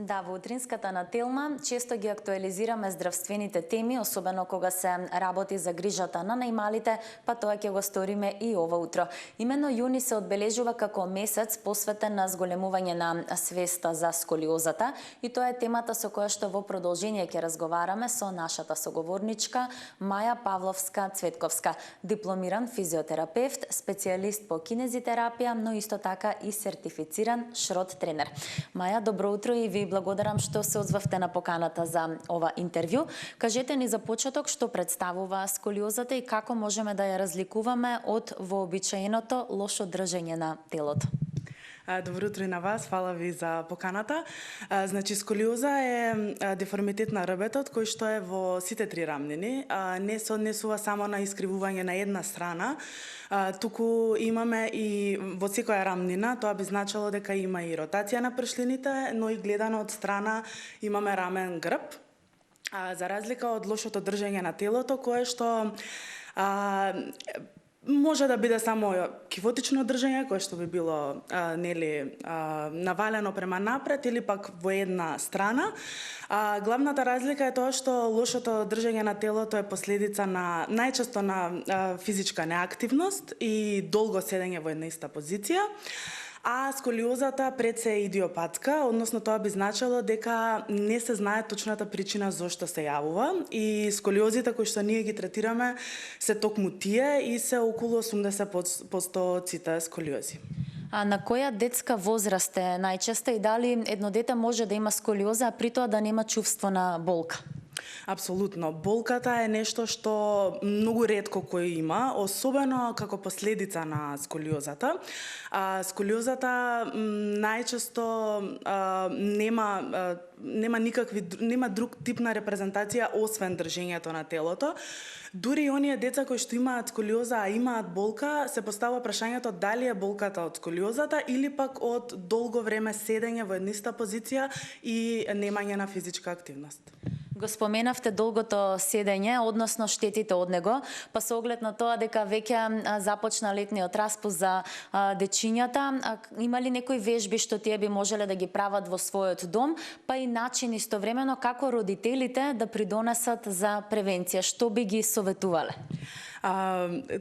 Да, во утринската нателма често ги актуализираме здравствените теми, особено кога се работи за грижата на најмалите, па тоа ќе го сториме и ова утро. Именно јуни се одбележува како месец посветен на зголемување на свеста за сколиозата и тоа е темата со која што во продолжение ќе разговараме со нашата соговорничка Маја Павловска-Цветковска, дипломиран физиотерапевт, специјалист по кинезитерапија, но исто така и сертифициран шрот тренер. Маја, добро утро и ви благодарам што се одзвавте на поканата за ова интервју. Кажете ни за почеток што представува сколиозата и како можеме да ја разликуваме од вообичаеното лошо држење на телото. Добро утро и на вас, фала ви за поканата. Значи, сколиоза е деформитет на ребетот кој што е во сите три рамнини. Не се однесува само на искривување на една страна, туку имаме и во секоја рамнина, тоа би значило дека има и ротација на пршлините, но и гледано од страна имаме рамен грб. За разлика од лошото држење на телото, кое што може да биде само кивотично држење, кое што би било навалено према напред или пак во една страна. Главната разлика е тоа што лошото држење на телото е последица на најчесто на физичка неактивност и долго седење во една иста позиција. А сколиозата пред се е идиопатска, односно тоа би значило дека не се знае точната причина зошто се јавува и сколиозите кои што ние ги третираме се токму тие и се околу 80% од сите сколиози. А на која детска возраст е најчесто и дали едно дете може да има сколиоза, а при тоа да нема чувство на болка? Апсолутно. Болката е нешто што многу ретко кој има, особено како последица на сколиозата. Сколиозата најчесто нема друг тип на репрезентација освен држењето на телото. Дури и оние деца кои што имаат сколиоза, а имаат болка, се поставува прашањето дали е болката од сколиозата или пак од долго време седење во една иста позиција и немање на физичка активност. Го споменавте долгото седење, односно штетите од него, па со оглед на тоа дека веќе започна летниот распуст за дечињата, има ли некои вежби што тие би можеле да ги прават во својот дом, па и начин истовремено како родителите да придонесат за превенција, што би ги советувале?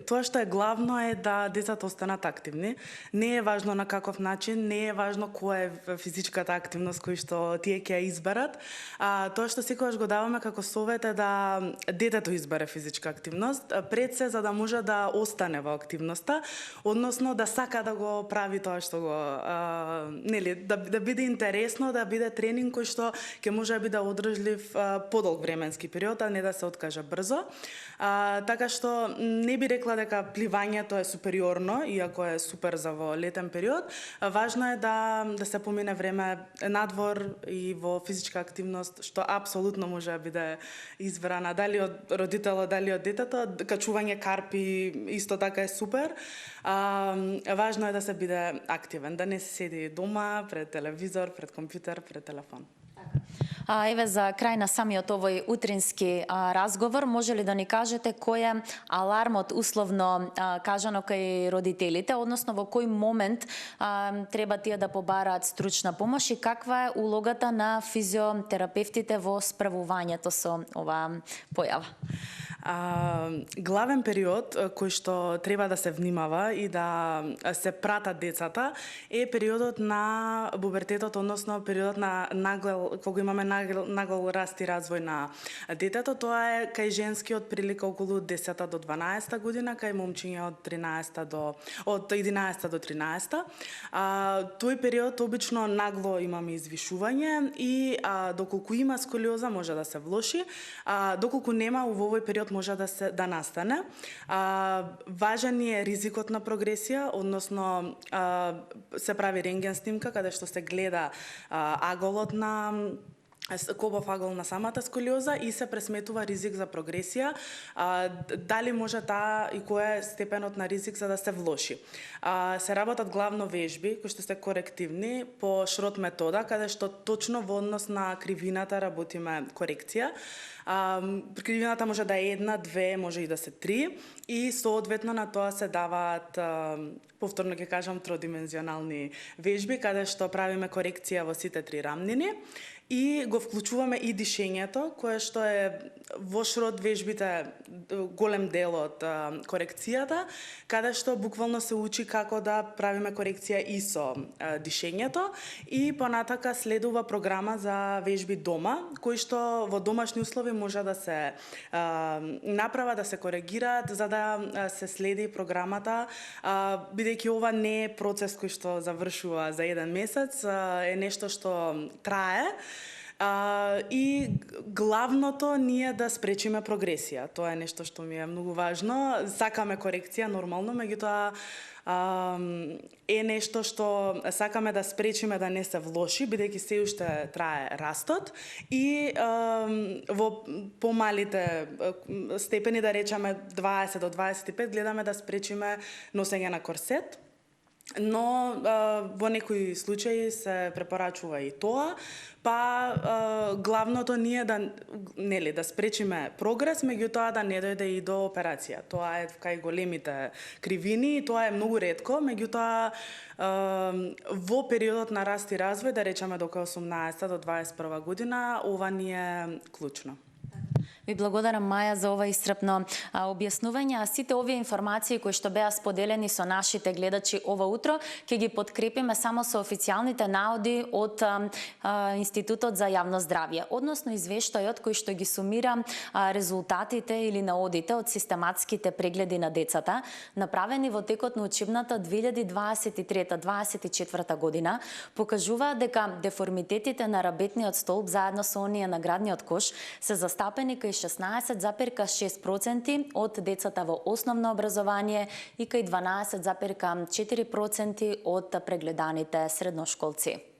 Тоа што е главно е да децата останат активни. Не е важно на каков начин, не е важно која е физичката активност кој што тие ќе ја изберат. Тоа што секогаш го даваме како совет е да детето избере физичка активност, пред се за да може да остане во активноста, односно да сака да го прави тоа што го да биде интересно, да биде тренинг кој што ќе може да биде одржлив подолг временски период, а не да се откаже брзо. Така што не би рекла дека пливањето е супериорно, иако е супер за во летен период. Важно е да се помине време надвор и во физичка активност, што апсолутно може да биде избрана дали од родителот, дали од детето. Качување карпи исто така е супер. Важно е да се биде активен, да не се седи дома пред телевизор, пред компјутер, пред телефон. Еве за крај на самиот овој утрински разговор, може ли да ни кажете кој е алармот условно кажано кај родителите, односно во кој момент треба тие да побараат стручна помош и каква е улогата на физиотерапевтите во справувањето со оваа појава? Главен период кој што треба да се внимава и да се пратат децата е периодот на пубертетот, односно периодот на кога имаме нагл раст и развој на детето. Тоа е кај женски од прилика околу 10 до 12 година, кај момчиња од 11 до 13. Тој период обично нагло имаме извишување и доколку има сколиоза може да се влоши, доколку нема во овој период може да настане. Важен е ризикот на прогресија, односно се прави рентген снимка каде што се гледа аголот на кобов агол на самата сколиоза и се пресметува ризик за прогресија, дали може таа и кој е степенот на ризик за да се влоши. Се работат главно вежби кои што се корективни по шрот метода, каде што точно во однос на кривината работиме корекција. Кривината може да е 1, 2, може и да се 3 и соодветно на тоа се даваат, повторно ќе кажам, тродимензионални вежби, каде што правиме корекција во сите три рамнини и го вклучуваме и дишењето, кое што е во шрот вежбите голем дел од корекцијата, каде што буквално се учи како да правиме корекција и со дишењето, и понатака следува програма за вежби дома, кои што во домашни услови може да се направа, да се коригираат, за да се следи програмата, бидејќи ова не е процес кој што завршува за еден месец, е нешто што трае. И главното ние да спречиме прогресија. Тоа е нешто што ми е многу важно. Сакаме корекција нормално, меѓутоа е нешто што сакаме да спречиме да не се влоши, бидејќи се уште трае растот, и во помалите степени, да речеме 20 до 25, гледаме да спречиме носење на корсет. Но во некои случаи се препорачува и тоа, па главното ние да спречиме прогрес, меѓутоа да не дојде и до операција. Тоа е кај големите кривини и тоа е многу ретко, меѓутоа во периодот на раст и развој, да речеме до 18 до 21 година, ова ни е клучно. Ви благодарам, Маја, за ова исцрпно објаснување, а сите овие информации кои што беа споделени со нашите гледачи ова утро, ќе ги подкрепиме само со официјалните наоди од Институтот за јавно здравје, односно извештајот кој што ги сумира резултатите или наодите од систематските прегледи на децата, направени во текот на учебната 2023-2024 година, покажуваат дека деформитетите на рабетниот столб заедно со оние на градниот кош се застапени кај 16,6% од децата во основно образование и кај 12,4% од прегледаните средношколци.